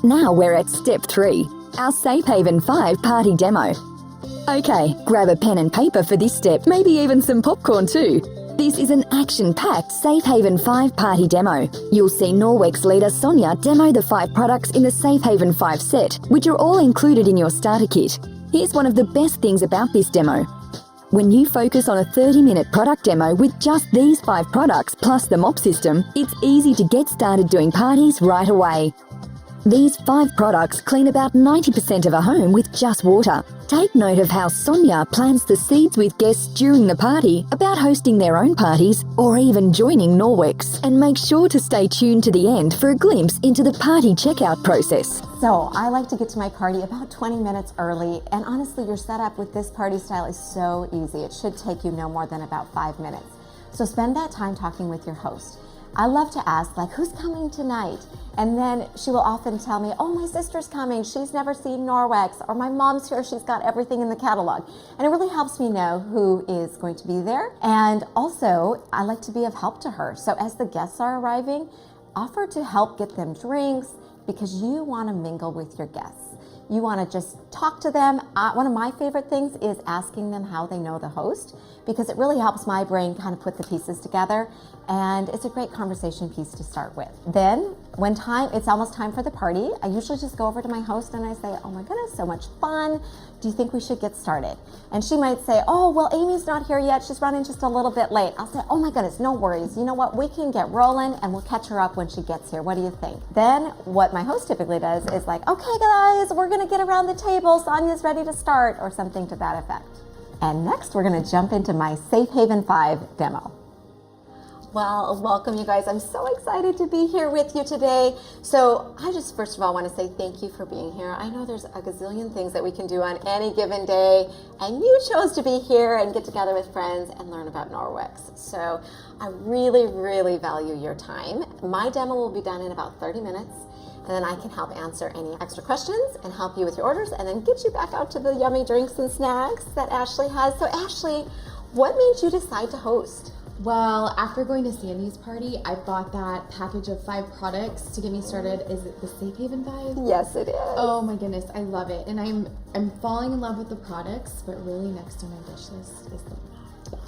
Now we're at step 3, our Safe Haven 5 party demo. Okay, grab a pen and paper for this step, maybe even some popcorn too. This is an action-packed Safe Haven 5 party demo. You'll see Norwex leader Sonia demo the 5 products in the Safe Haven 5 set, which are all included in your starter kit. Here's one of the best things about this demo. When you focus on a 30-minute product demo with just these 5 products plus the mop system, it's easy to get started doing parties right away. These 5 products clean about 90% of a home with just water. Take note of how Sonia plans the seeds with guests during the party about hosting their own parties or even joining Norwex. And make sure to stay tuned to the end for a glimpse into the party checkout process. So I like to get to my party about 20 minutes early, and honestly, your setup with this party style is so easy. It should take you no more than about 5 minutes. So spend that time talking with your host. I love to ask, like, who's coming tonight? And then she will often tell me, oh, my sister's coming. She's never seen Norwex. Or my mom's here. She's got everything in the catalog. And it really helps me know who is going to be there. And also, I like to be of help to her. So as the guests are arriving, offer to help get them drinks because you want to mingle with your guests. You want to just talk to them. One of my favorite things is asking them how they know the host because it really helps my brain kind of put the pieces together, and it's a great conversation piece to start with. Then, when it's almost time for the party, I usually just go over to my host and I say, oh my goodness, so much fun. Do you think we should get started? And she might say, oh, well, Amy's not here yet. She's running just a little bit late. I'll say, oh my goodness, no worries. You know what? We can get rolling and we'll catch her up when she gets here. What do you think? Then what my host typically does is like, okay, guys, we're going to get around the table. Sonia's ready to start, or something to that effect. And next, we're going to jump into my Safe Haven 5 demo. Well, welcome you guys. I'm so excited to be here with you today. So I just first of all want to say thank you for being here. I know there's a gazillion things that we can do on any given day, and you chose to be here and get together with friends and learn about Norwex. So I really, really value your time. My demo will be done in about 30 minutes. And then I can help answer any extra questions and help you with your orders and then get you back out to the yummy drinks and snacks that Ashley has. So Ashley, what made you decide to host? Well, after going to Sandy's party, I bought that package of 5 products to get me started. Is it the Safe Haven 5? Yes, it is. Oh my goodness, I love it. And I'm falling in love with the products, but really next on my wish list is the map.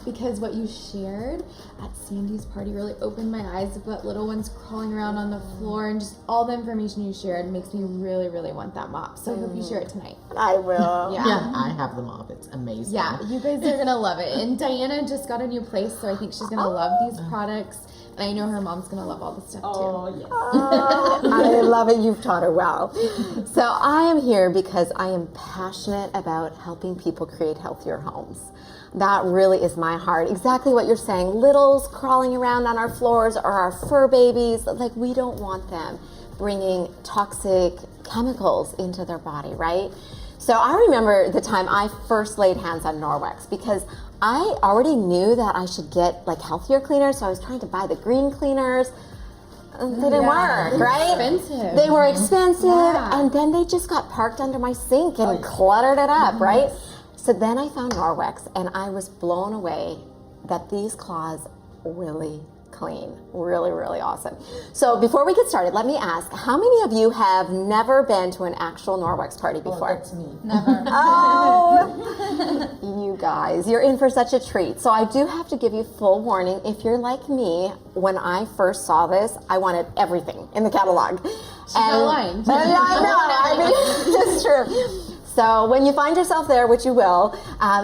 Because what you shared at Sandy's party really opened my eyes about little ones crawling around on the floor, and just all the information you shared makes me really, really want that mop. So I hope you share it tonight. I will. Yeah, I have the mop. It's amazing. Yeah, you guys are gonna love it. And Diana just got a new place, so I think she's gonna love these products. And I know her mom's gonna love all the stuff too. Oh, yes. I love it. You've taught her well. So I am here because I am passionate about helping people create healthier homes. That really is my heart. Exactly what you're saying. Littles crawling around on our floors or our fur babies. Like, we don't want them bringing toxic chemicals into their body, right? So I remember the time I first laid hands on Norwex because I already knew that I should get like healthier cleaners. So I was trying to buy the green cleaners. They didn't work, right? Expensive. They were expensive, Yeah. and then they just got parked under my sink and cluttered it up, right? So then I found Norwex, and I was blown away that these cloths really clean. Really, really awesome. So before we get started, let me ask, how many of you have never been to an actual Norwex party before? That's me. Never. Oh, you guys, you're in for such a treat. So I do have to give you full warning. If you're like me, when I first saw this, I wanted everything in the catalog. She's not lying. I know. I mean, it's true. So when you find yourself there, which you will,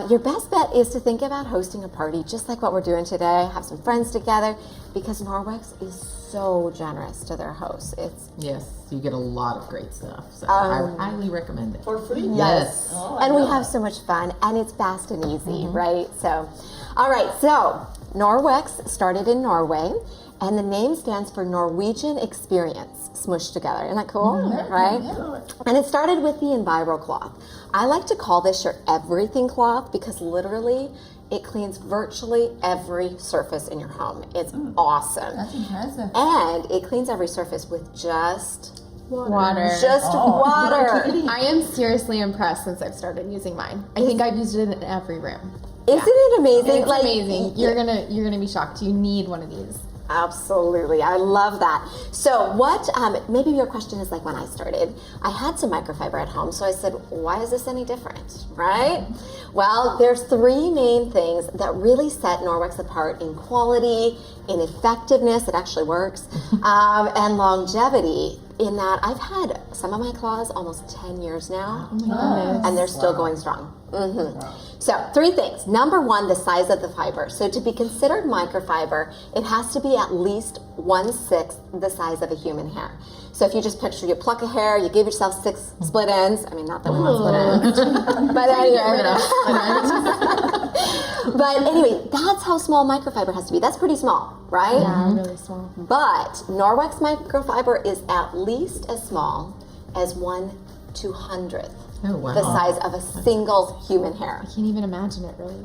your best bet is to think about hosting a party just like what we're doing today. Have some friends together, because Norwex is so generous to their hosts. Yes, you get a lot of great stuff. So I highly recommend it. For free? Yes. Oh, And we have so much fun, and it's fast and easy, right? So, all right, so Norwex started in Norway, and the name stands for Norwegian Experience, smushed together. Isn't that cool? Right? Yeah. And it started with the Enviro cloth. I like to call this your everything cloth because literally it cleans virtually every surface in your home. It's awesome. That's impressive. And it cleans every surface with just Water. Just water. I am seriously impressed since I've started using mine. I think I've used it in every room. Isn't it amazing? It's amazing. You're gonna be shocked. You need one of these. Absolutely. I love that. So what, maybe your question is like when I started, I had some microfiber at home. So I said, why is this any different, right? Well, there's three main things that really set Norwex apart in quality, in effectiveness, it actually works, and longevity, in that I've had some of my cloths almost 10 years now, and they're still going strong. So, three things. Number one, the size of the fiber. So to be considered microfiber, it has to be at least 1/6 the size of a human hair. So if you just picture, you pluck a hair, you give yourself 6 split ends. I mean, not that we want split ends. But anyway. But anyway, that's how small microfiber has to be. That's pretty small, right? Yeah, really small. But Norwex microfiber is at least as small as 1/200th the size of a single human hair. I can't even imagine it, really.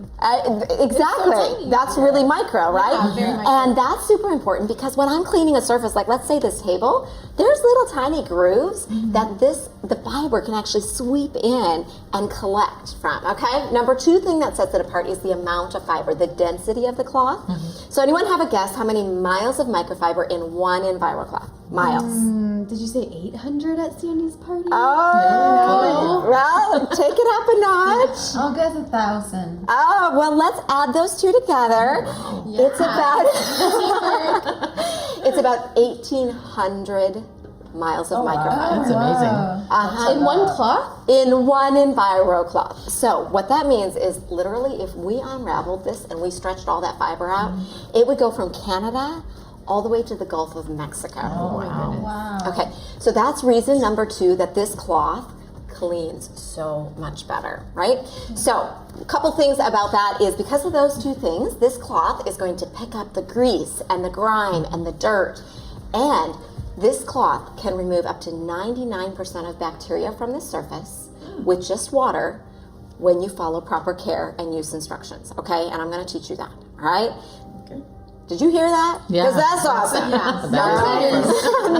Exactly. tiny. That's really micro, right? Yeah, very micro. And that's super important because when I'm cleaning a surface, like let's say this table, there's little tiny grooves that the fiber can actually sweep in and collect from, okay? Number two thing that sets it apart is the amount of fiber, the density of the cloth. So anyone have a guess how many miles of microfiber in one EnviroCloth? Miles. Did you say 800 at Sandy's party? Oh, well, take it up a notch. I'll guess 1,000. Oh, well, let's add those two together. It's about it's about 1,800 miles of microfiber. That's amazing. In one cloth? In one EnviroCloth. So what that means is literally if we unraveled this and we stretched all that fiber out, it would go from Canada all the way to the Gulf of Mexico. Oh, wow. Wow. Okay, so that's reason number two that this cloth cleans so much better, right? So a couple things about that is because of those two things, this cloth is going to pick up the grease and the grime and the dirt, and this cloth can remove up to 99% of bacteria from the surface with just water when you follow proper care and use instructions, okay? And I'm gonna teach you that, all right? Did you hear that? Yeah. Because that's awesome.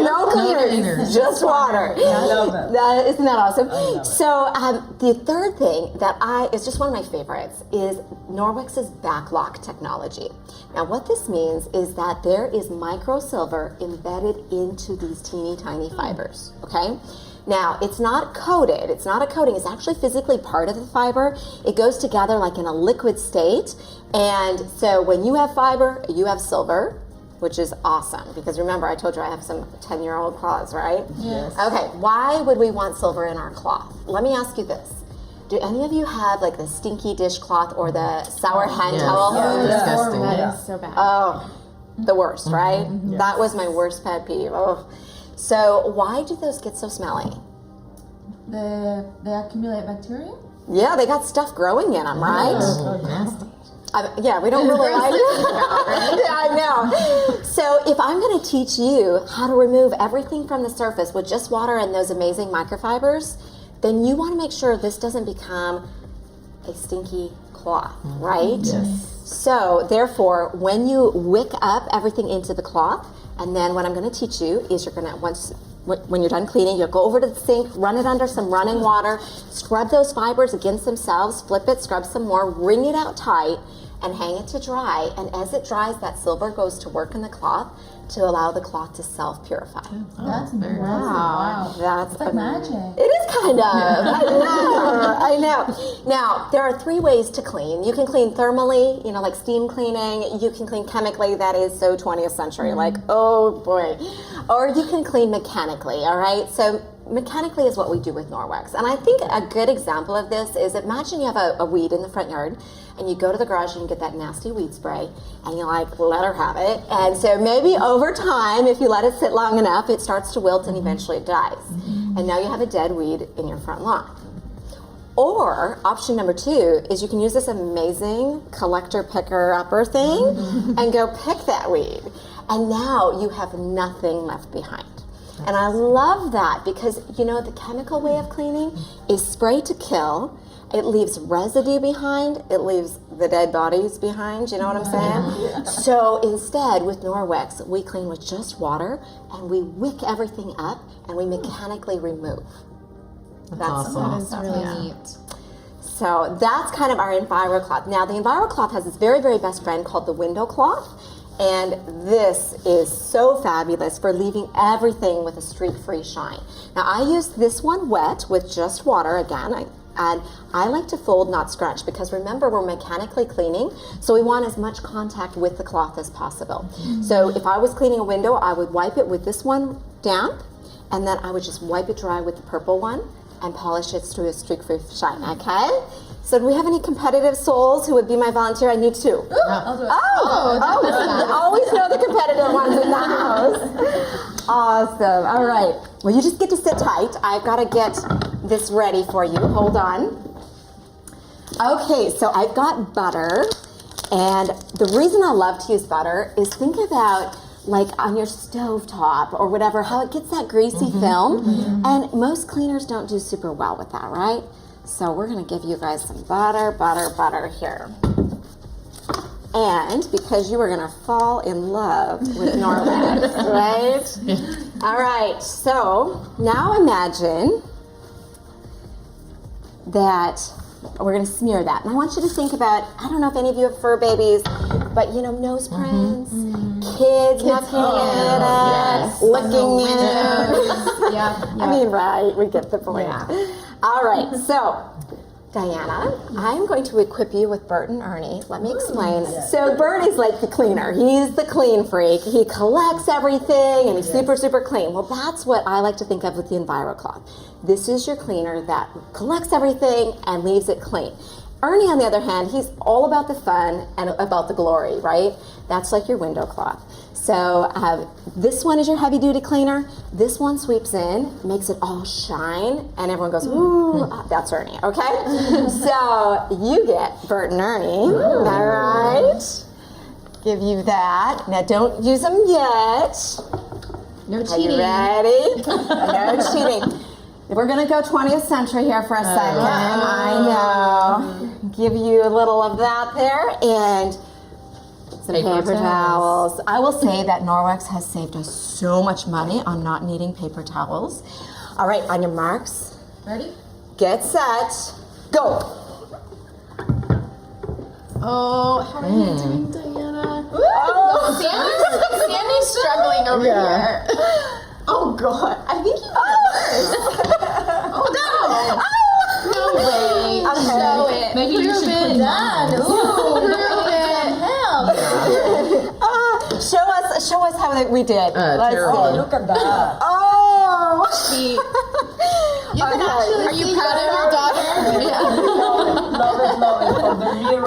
No cleaners, just water. Isn't that awesome? So the third thing that is just one of my favorites is Norwex's backlock technology. Now what this means is that there is micro silver embedded into these teeny tiny fibers, okay? Now, it's not coated, it's not a coating, it's actually physically part of the fiber. It goes together like in a liquid state. And so when you have fiber, you have silver, which is awesome. Because remember, I told you I have some 10-year-old cloths, right? Yes. Okay, why would we want silver in our cloth? Let me ask you this. Do any of you have like the stinky dishcloth or the sour hand towel? Disgusting. That is so bad. Oh, the worst, right? That was my worst pet peeve. Oh. So why do those get so smelly? They accumulate bacteria? Yeah, they got stuff growing in them, right? Oh, nasty. Yeah, we don't really like it. Yeah, I know. So if I'm going to teach you how to remove everything from the surface with just water and those amazing microfibers, then you want to make sure this doesn't become a stinky cloth, right? Yes. So therefore, when you wick up everything into the cloth, and then what I'm going to teach you is you're going to, when you're done cleaning, you'll go over to the sink, run it under some running water, scrub those fibers against themselves, flip it, scrub some more, wring it out tight, and hang it to dry. And as it dries, that silver goes to work in the cloth to allow the cloth to self-purify. That's impressive. Wow. That's It's like magic. It is kind of. I know. Now, there are 3 ways to clean. You can clean thermally, like steam cleaning. You can clean chemically. That is so 20th century. Like, oh boy. Or you can clean mechanically, all right? So mechanically is what we do with Norwex. And I think a good example of this is imagine you have a weed in the front yard and you go to the garage and you get that nasty weed spray and you let her have it. And so maybe over time, if you let it sit long enough, it starts to wilt and eventually it dies. And now you have a dead weed in your front lawn. Or option number 2 is you can use this amazing collector picker upper thing and go pick that weed. And now you have nothing left behind. And I love that because, the chemical way of cleaning is spray to kill. It leaves residue behind. It leaves the dead bodies behind. You know what I'm saying? Yeah. So instead, with Norwex, we clean with just water and we wick everything up and we mechanically remove. That's awesome. That is really neat. So that's kind of our EnviroCloth. Now, the EnviroCloth has this very, very best friend called the window cloth. And this is so fabulous for leaving everything with a streak-free shine. Now I use this one wet with just water again. And I like to fold, not scrunch, because remember we're mechanically cleaning, so we want as much contact with the cloth as possible. So if I was cleaning a window, I would wipe it with this one damp, and then I would just wipe it dry with the purple one and polish it to a streak-free shine, okay? So do we have any competitive souls who would be my volunteer? I need two. I'll do it. Always know the competitive ones in the house. Awesome. All right. Well, you just get to sit tight. I've got to get this ready for you. Hold on. Okay, so I've got butter. And the reason I love to use butter is think about like on your stovetop or whatever, how it gets that greasy film. And most cleaners don't do super well with that, right? So we're going to give you guys some butter here. And because you are going to fall in love with Norwex, right? All right, so now imagine that we're going to smear that. And I want you to think about, I don't know if any of you have fur babies, but you know, nose prints, kids knocking at us, licking it. I mean, right, we get the point. All right, so Diana, I'm going to equip you with Bert and Ernie. Let me explain. So Bert is like the cleaner. He's the clean freak. He collects everything and he's super, super clean. Well, that's what I like to think of with the EnviroCloth. This is your cleaner that collects everything and leaves it clean. Ernie, on the other hand, he's all about the fun and about the glory, right? That's like your window cloth. So this one is your heavy duty cleaner. This one sweeps in, makes it all shine, and everyone goes, ooh, that's Ernie, okay? So you get Bert and Ernie, all right? Give you that. Now don't use them yet. No Are cheating. you ready? No cheating. We're gonna go 20th century here for a second. I know. Give you a little of that there, and some paper towels. I will say that Norwex has saved us so much money on not needing paper towels. All right, on your marks. Ready? Get set. Go. Oh, how are you doing, Diana? Oh, Sandy's struggling over here. Oh God, I think you No way. Show it. Maybe you should put Done. Prove it. Hell. show us how we did. Let's terrible. see. Look at that. Oh. You can actually Are you proud of your daughter? Love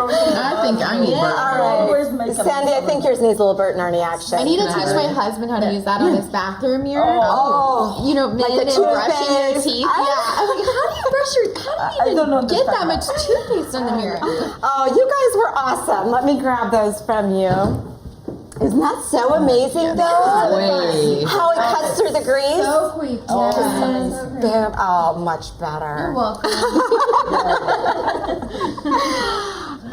it. I think I need Bert. All right. Where's makeup? Sandy, I think yours needs a little Bert and Ernie action. I need to teach my husband how to use that on his bathroom mirror. Oh. You know, men Like the and brushing their toothpaste. teeth. Yeah. I'm like, how do you brush your how do you don't even get that understand much toothpaste on the mirror? Oh, you guys were awesome. Let me grab those from you. Isn't that so amazing, though? Way. How it cuts through the grease? So quick. Yes. Boom. Oh, much better. You're welcome.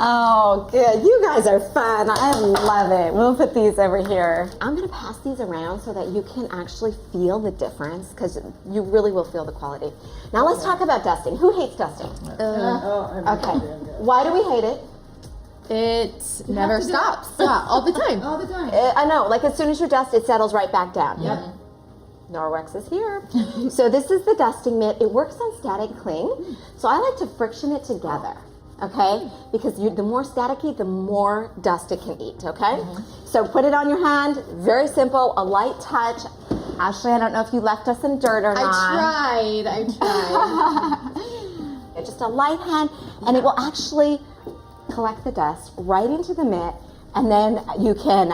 Oh, good. You guys are fun. I love it. We'll put these over here. I'm going to pass these around so that you can actually feel the difference, because you really will feel the quality. Now let's talk about dusting. Who hates dusting? Okay. Why do we hate it? It never stops. Yeah, all the time. All the time. I know. Like as soon as you dust, it settles right back down. Yep. Norwex is here. So this is the dusting mitt. It works on static cling. So I like to friction it together. Okay, because the more staticky, the more dust it can eat, okay? So put it on your hand, very simple, a light touch. Ashley, I don't know if you left us in dirt or not. I tried. Yeah, just a light hand, and it will actually collect the dust right into the mitt, and then you can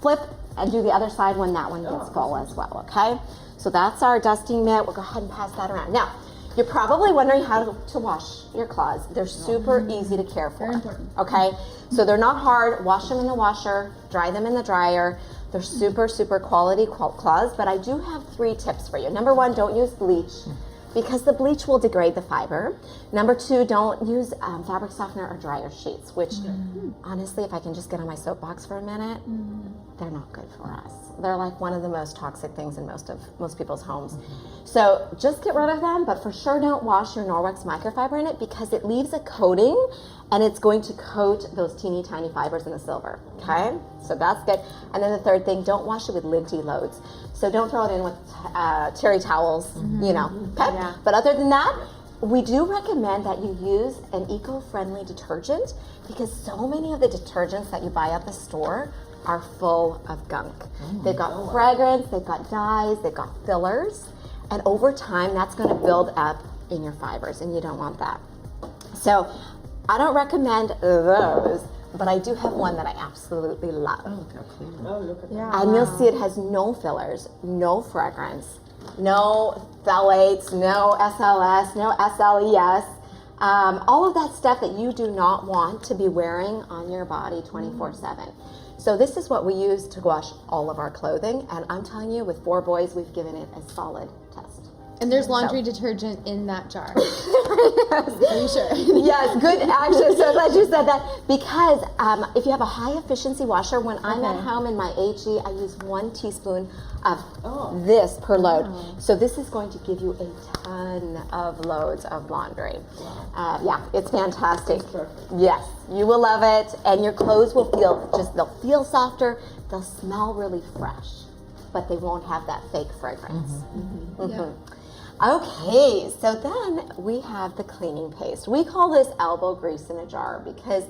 flip and do the other side when that one gets full as well, okay? So that's our dusting mitt. We'll go ahead and pass that around. Now, you're probably wondering how to wash your cloths. They're super easy to care for. Very important. Okay? So they're not hard. Wash them in the washer, dry them in the dryer. They're super, super quality cloths, but I do have 3 tips for you. Number 1, don't use bleach, because the bleach will degrade the fiber. Number 2, don't use fabric softener or dryer sheets, which honestly, if I can just get on my soapbox for a minute, they're not good for us. They're like one of the most toxic things in most people's homes. So just get rid of them, but for sure don't wash your Norwex microfiber in it because it leaves a coating and it's going to coat those teeny tiny fibers in the silver, okay? So that's good. And then the third thing, don't wash it with linty loads. So don't throw it in with terry towels, you know, okay? Yeah. But other than that, we do recommend that you use an eco-friendly detergent because so many of the detergents that you buy at the store are full of gunk. They've got fragrance, they've got dyes, they've got fillers, and over time that's going to build up in your fibers, and you don't want that. So I don't recommend those, but I do have one that I absolutely love. Oh, look how clear. Oh, look at that. Yeah. And you'll see it has no fillers, no fragrance, no phthalates, no SLS, no SLES, all of that stuff that you do not want to be wearing on your body 24/7. So this is what we use to wash all of our clothing, and I'm telling you, with 4 boys, we've given it a solid test. And there's laundry detergent in that jar. Are you sure? Yes, good action. So glad you said that because if you have a high efficiency washer, when I'm at home in my HE, I use 1 teaspoon of this per load. So this is going to give you a ton of loads of laundry. Yeah, it's fantastic. Yes, you will love it, and your clothes will they'll feel softer. They'll smell really fresh, but they won't have that fake fragrance. Yeah. Okay, so then we have the cleaning paste. We call this elbow grease in a jar because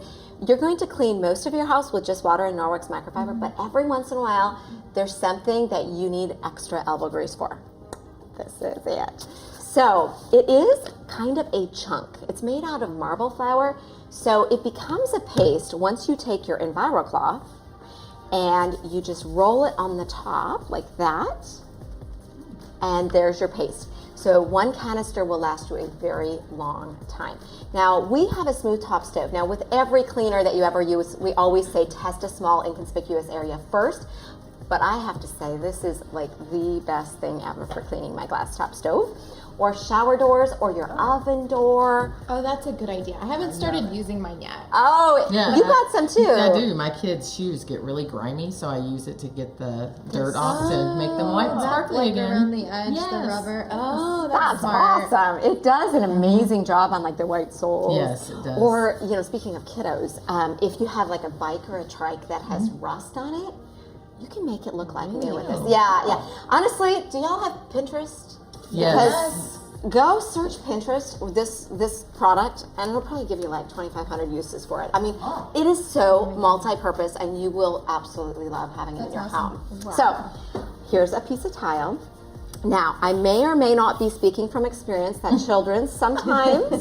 you're going to clean most of your house with just water and Norwex microfiber, but every once in a while, there's something that you need extra elbow grease for. This is it. So it is kind of a chunk. It's made out of marble flour, so it becomes a paste once you take your EnviroCloth and you just roll it on the top like that, and there's your paste. So 1 canister will last you a very long time. Now, we have a smooth top stove. Now, with every cleaner that you ever use, we always say test a small inconspicuous area first. But I have to say, this is like the best thing ever for cleaning my glass top stove, or shower doors, or your oven door. Oh, that's a good idea. I haven't started using mine yet. Oh, Yeah, you got some too. I do. My kids' shoes get really grimy, so I use it to get the dirt off to make them white and sparkly Like again. around the edge, Yes. the rubber. Oh, that's That's smart. awesome. It does an amazing job on like the white soles. Yes, it does. Or, you know, speaking of kiddos, if you have like a bike or a trike that has rust on it, you can make it look like new with this. Yeah, yeah. Honestly, do y'all have Pinterest? Yes. Go search Pinterest with this product, and it'll probably give you like 2,500 uses for it. I mean, it is so multi-purpose, and you will absolutely love having it in your home. So, here's a piece of tile. Now, I may or may not be speaking from experience that children sometimes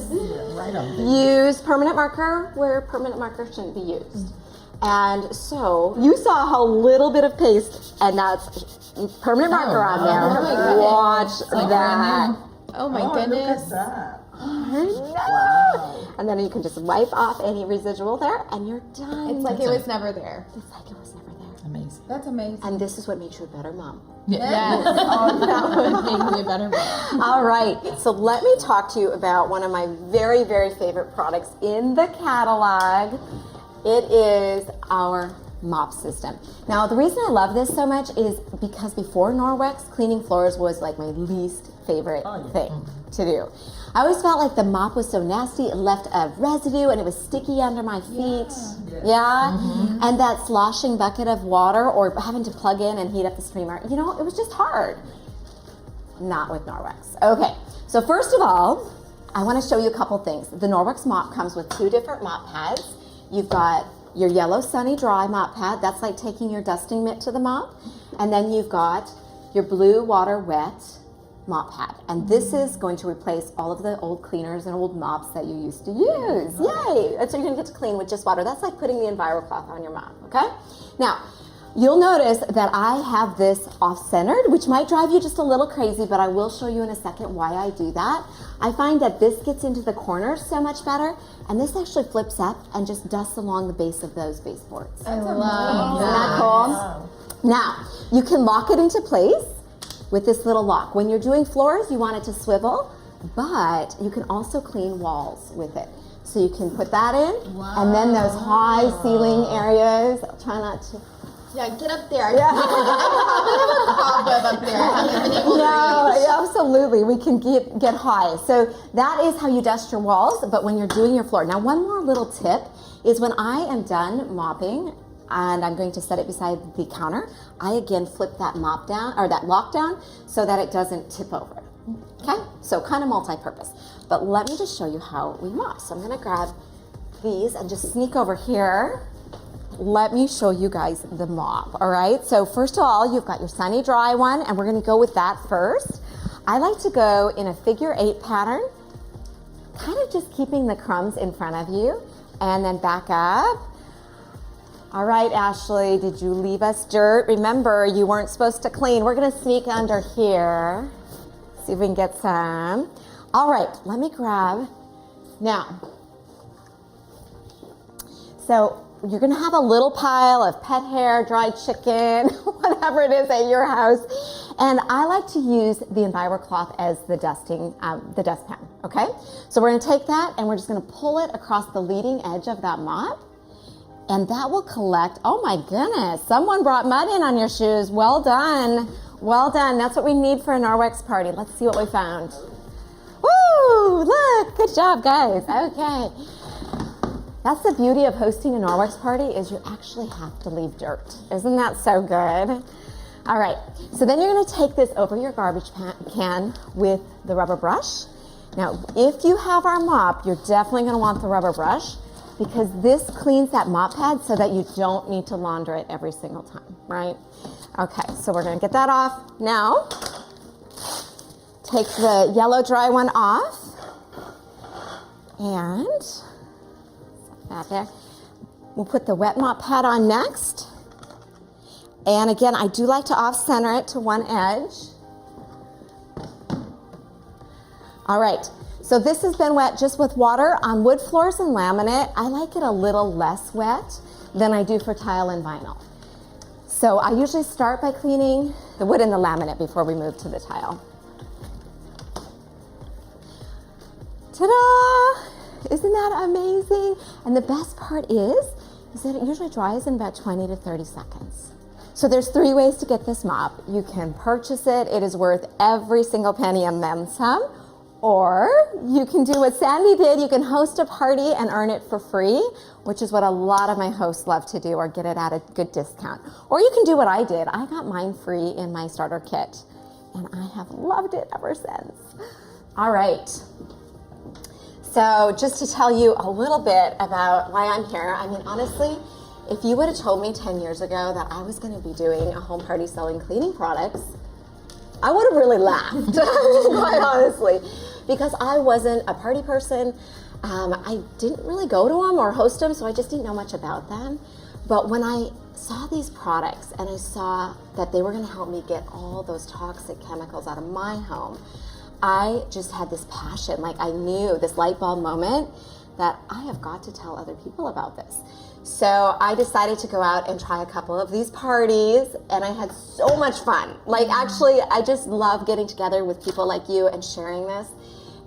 Right on. use permanent marker where permanent marker shouldn't be used. And so you saw how little bit of paste, and that's permanent marker on there. Oh my goodness. Watch that. Oh my Oh, goodness. look at that. I know. And then you can just wipe off any residual there, and you're done. It's like it was never there. It's like it was never there. Amazing. That's amazing. And this is what makes you a better mom. Yes. That would make me a better mom. All right, so let me talk to you about one of my very, very favorite products in the catalog. It is our mop system. Now, the reason I love this so much is because before Norwex, cleaning floors was like my least favorite thing to do. I always felt like the mop was so nasty, it left a residue and it was sticky under my feet. Yeah. And that sloshing bucket of water or having to plug in and heat up the steamer, you know, it was just hard. Not with Norwex. Okay, so first of all, I want to show you a couple things. The Norwex mop comes with 2 different mop pads. You've got your yellow sunny dry mop pad. That's like taking your dusting mitt to the mop. And then you've got your blue water wet mop pad. And this is going to replace all of the old cleaners and old mops that you used to use. Yay! And so you're going to get to clean with just water. That's like putting the EnviroCloth on your mop, okay? Now, you'll notice that I have this off-centered, which might drive you just a little crazy, but I will show you in a second why I do that. I find that this gets into the corners so much better, and this actually flips up and just dusts along the base of those baseboards. I love Isn't that cool? Now, you can lock it into place with this little lock. When you're doing floors, you want it to swivel, but you can also clean walls with it. So you can put that in, and then those high ceiling areas, try not to Yeah, get up there. Yeah. I'm a cobweb up there. I haven't been able to reach. Yeah, absolutely. We can get high. So that is how you dust your walls, but when you're doing your floor. Now, one more little tip is when I am done mopping and I'm going to set it beside the counter, I again flip that mop down or that lock down so that it doesn't tip over. Okay, so kind of multi-purpose. But let me just show you how we mop. So I'm gonna grab these and just sneak over here. Let me show you guys the mop, all right? So first of all, you've got your sunny dry one, and we're gonna go with that first. I like to go in a figure 8 pattern, kind of just keeping the crumbs in front of you, and then back up. All right, Ashley, did you leave us dirt? Remember, you weren't supposed to clean. We're gonna sneak under here, see if we can get some. All right, let me grab, now, so you're gonna have a little pile of pet hair, dried chicken, whatever it is at your house. And I like to use the EnviroCloth as the dusting, the dustpan, okay? So we're gonna take that and we're just gonna pull it across the leading edge of that mop. And that will collect, oh my goodness, someone brought mud in on your shoes. Well done, well done. That's what we need for a Norwex party. Let's see what we found. Woo, look, good job, guys. Okay. That's the beauty of hosting a Norwex party is you actually have to leave dirt. Isn't that so good? All right, so then you're gonna take this over your garbage can with the rubber brush. Now, if you have our mop, you're definitely gonna want the rubber brush because this cleans that mop pad so that you don't need to launder it every single time, right? Okay, so we're gonna get that off. Now, take the yellow dry one off and out there. We'll put the wet mop pad on next. And again, I do like to off-center it to one edge. All right, so this has been wet just with water on wood floors and laminate. I like it a little less wet than I do for tile and vinyl. So I usually start by cleaning the wood and the laminate before we move to the tile. Ta-da! Isn't that amazing? And the best part is that it usually dries in about 20 to 30 seconds. So there's 3 ways to get this mop. You can purchase it. It is worth every single penny and then some. Or you can do what Sandy did. You can host a party and earn it for free, which is what a lot of my hosts love to do, or get it at a good discount. Or you can do what I did. I got mine free in my starter kit, and I have loved it ever since. All right. So just to tell you a little bit about why I'm here, I mean, honestly, if you would have told me 10 years ago that I was going to be doing a home party selling cleaning products, I would have really laughed, quite honestly, because I wasn't a party person. I didn't really go to them or host them, so I just didn't know much about them. But when I saw these products and I saw that they were going to help me get all those toxic chemicals out of my home, I just had this passion, like I knew this light bulb moment that I have got to tell other people about this. So I decided to go out and try a couple of these parties, and I had so much fun. Like actually, I just love getting together with people like you and sharing this.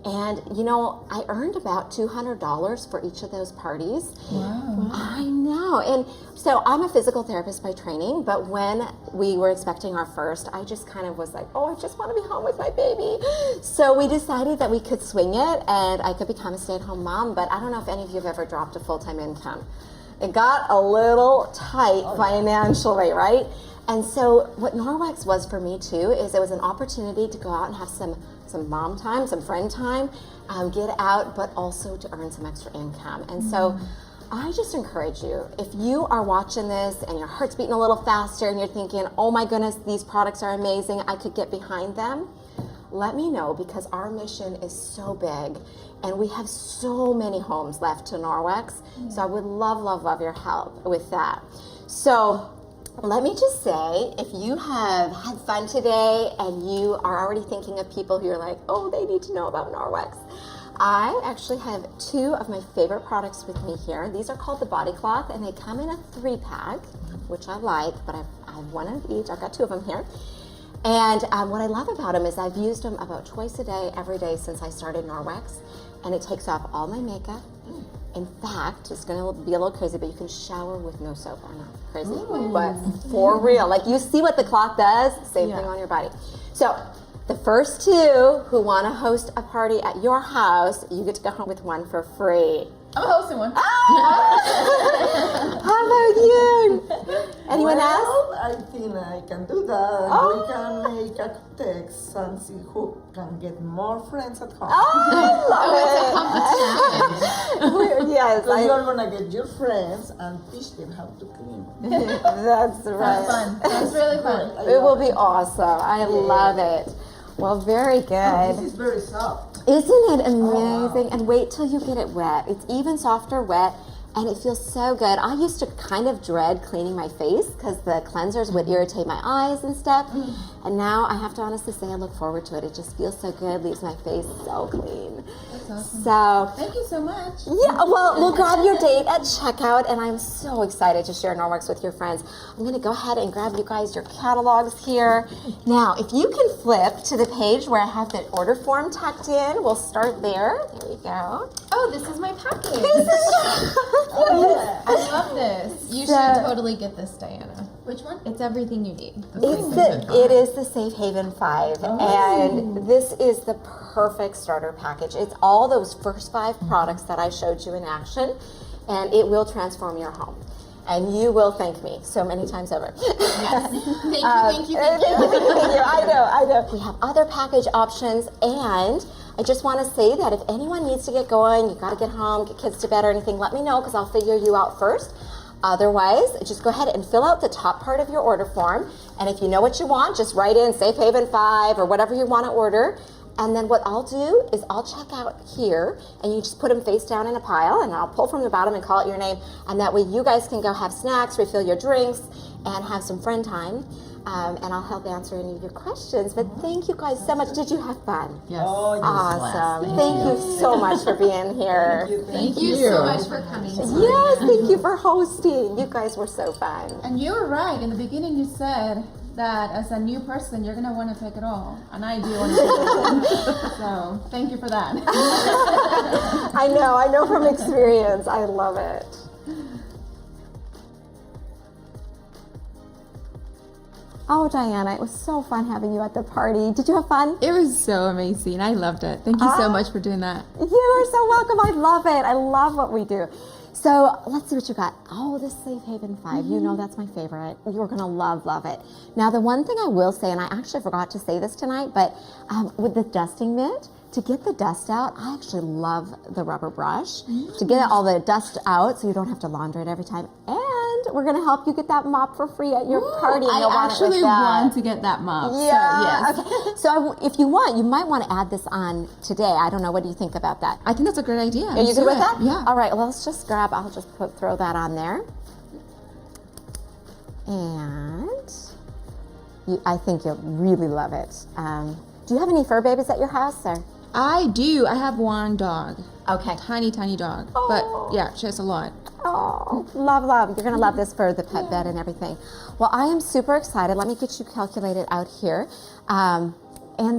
And you know, I earned about $200 for each of those parties. Wow. I know. And so I'm a physical therapist by training, but when we were expecting our first, I just kind of was like, oh, I just want to be home with my baby. So we decided that we could swing it and I could become a stay-at-home mom, but I don't know if any of you have ever dropped a full-time income. It got a little tight financially, right? And so what Norwex was for me too is it was an opportunity to go out and have some mom time, some friend time, get out, but also to earn some extra income. And so I just encourage you, if you are watching this and your heart's beating a little faster and you're thinking, oh my goodness, these products are amazing, I could get behind them, let me know, because our mission is so big and we have so many homes left to Norwex. So I would love your help with that. So let me just say, if you have had fun today and you are already thinking of people who are like, oh, they need to know about Norwex, I actually have 2 of my favorite products with me here. These are called the Body Cloth, and they come in a 3-pack, which I like, but I have 1 of each. I've got 2 of them here. And what I love about them is I've used them about twice a day, every day since I started Norwex, and it takes off all my makeup. In fact, it's going to be a little crazy, but you can shower with no soap. I know, crazy, but for real. Like, you see what the cloth does? Same thing on your body. So, the first 2 who want to host a party at your house, you get to go home with one for free. I'm hosting one. How about you? Anyone else? Well, I think I can do that. We can make a text and see who can get more friends at home. Yes, So you're gonna get your friends and teach them how to clean. that's right. Fun. That's really fun. It will be awesome. I love it. Well, very This good. is very soft. Isn't it amazing? And wait till you get it wet. It's even softer wet, and it feels so good. I used to kind of dread cleaning my face because the cleansers would irritate my eyes and stuff. And now I have to honestly say I look forward to it. It just feels so good, leaves my face so clean. That's awesome. So, Thank you so much. yeah, well, we'll grab your date at checkout, and I'm so excited to share Norwex with your friends. I'm going to go ahead and grab you guys your catalogs here. Now, if you can flip to the page where I have the order form tucked in, we'll start there. There we go. Oh, this is my package. This is I love this. You should totally get this, Diana. Which one? It's everything you need. it is the Safe Haven 5, and this is the perfect starter package. It's all those first 5 products that I showed you in action, and it will transform your home. And you will thank me so many times over. Thank you. Thank you. I know. We have other package options, and I just want to say that if anyone needs to get going, you got to get home, get kids to bed or anything, let me know because I'll figure you out first. Otherwise, just go ahead and fill out the top part of your order form. And if you know what you want, just write in Safe Haven 5 or whatever you want to order. And then what I'll do is I'll check out here, and you just put them face down in a pile, and I'll pull from the bottom and call out your name. And that way you guys can go have snacks, refill your drinks, and have some friend time. And I'll help answer any of your questions. But thank you guys so much. Did you have fun? Yes. Oh, yes. Awesome. Thank you so much for being here. Thank you so much for coming. Yes, thank you for hosting. You guys were so fun. And you were right. In the beginning, you said that as a new person, you're going to want to take it all. And I do want to take it all. So thank you for that. I know from experience. I love it. Oh, Diana, it was so fun having you at the party. Did you have fun? It was so amazing. I loved it. Thank you so much for doing that. You are so welcome. I love it. I love what we do. So let's see what you got. Oh, this Safe Haven 5. You know that's my favorite. You're going to love it. Now, the one thing I will say, and I actually forgot to say this tonight, but with the dusting mitt, to get the dust out, I actually love the rubber brush to get all the dust out so you don't have to launder it every time. And we're going to help you get that mop for free at your party. I actually want to get that mop. Yeah. So, yes. Okay. So if you want, you might want to add this on today. I don't know. What do you think about that? I think that's a great idea. Are you good with that? Yeah. All right. Well, let's just grab. I'll just throw that on there. And I think you'll really love it. Do you have any fur babies at your house, or? I do. I have one dog. Okay. Tiny dog. Oh. But yeah, she has a lot. Oh, love. You're going to love this for the pet bed and everything. Well, I am super excited. Let me get you calculated out here. And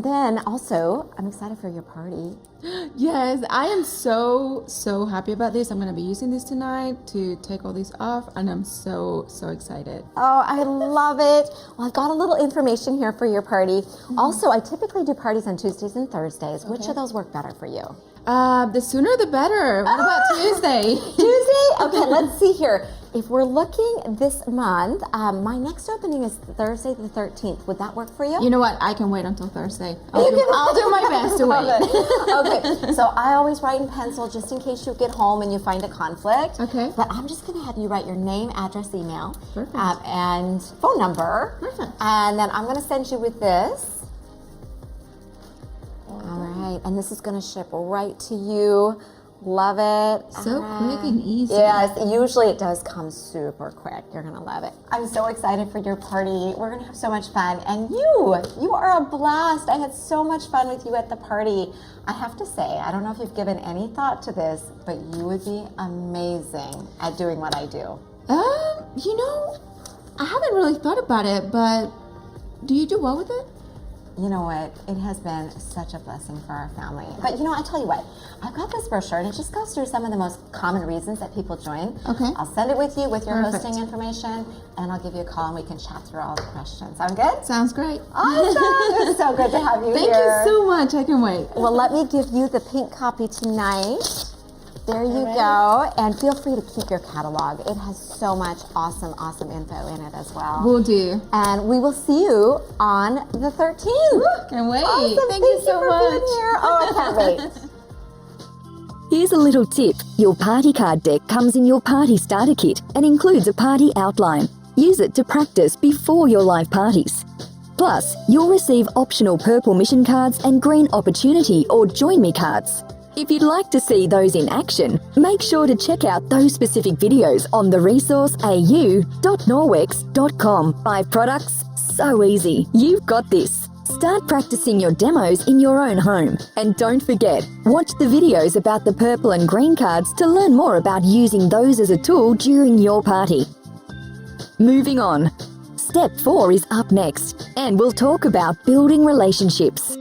then also, I'm excited for your party. Yes, I am so happy about this. I'm going to be using this tonight to take all these off, and I'm so excited. Oh, I love it. Well, I've got a little information here for your party. Also, I typically do parties on Tuesdays and Thursdays. Which of those work better for you? The sooner the better. What about Tuesday? Tuesday? Okay, let's see here. If we're looking this month, my next opening is Thursday the 13th. Would that work for you? You know what? I can wait until Thursday. I'll do my best to wait. Okay, so I always write in pencil just in case you get home and you find a conflict. Okay. But I'm just going to have you write your name, address, email, Perfect. and phone number. Perfect. And then I'm going to send you with this. All right, and this is going to ship right to you. Love it. So quick and easy. Yes, usually it does come super quick. You're going to love it. I'm so excited for your party. We're going to have so much fun. And you are a blast. I had so much fun with you at the party. I have to say, I don't know if you've given any thought to this, but you would be amazing at doing what I do. You know, I haven't really thought about it, but do you do well with it? you know what? It has been such a blessing for our family. But you know, I tell you what, I've got this brochure and it just goes through some of the most common reasons that people join. Okay. I'll send it with you with your Perfect. hosting information, and I'll give you a call and we can chat through all the questions. Sound good? Sounds great. Awesome! It's so good to have you Thank here. you so much. I can wait. Well, let me give you the pink copy tonight. There you go. And feel free to keep your catalog. It has so much awesome info in it as well. Will do. And we will see you on the 13th. Can wait. Awesome. Thank you so for much. being here. Oh, I can't wait. Here's a little tip. Your party card deck comes in your party starter kit and includes a party outline. Use it to practice before your live parties. Plus, you'll receive optional purple mission cards and green opportunity or join me cards. If you'd like to see those in action, make sure to check out those specific videos on the resource au.norwex.com. 5 products, so easy. You've got this. Start practicing your demos in your own home. And don't forget, watch the videos about the purple and green cards to learn more about using those as a tool during your party. Moving on. Step 4 is up next, and we'll talk about building relationships.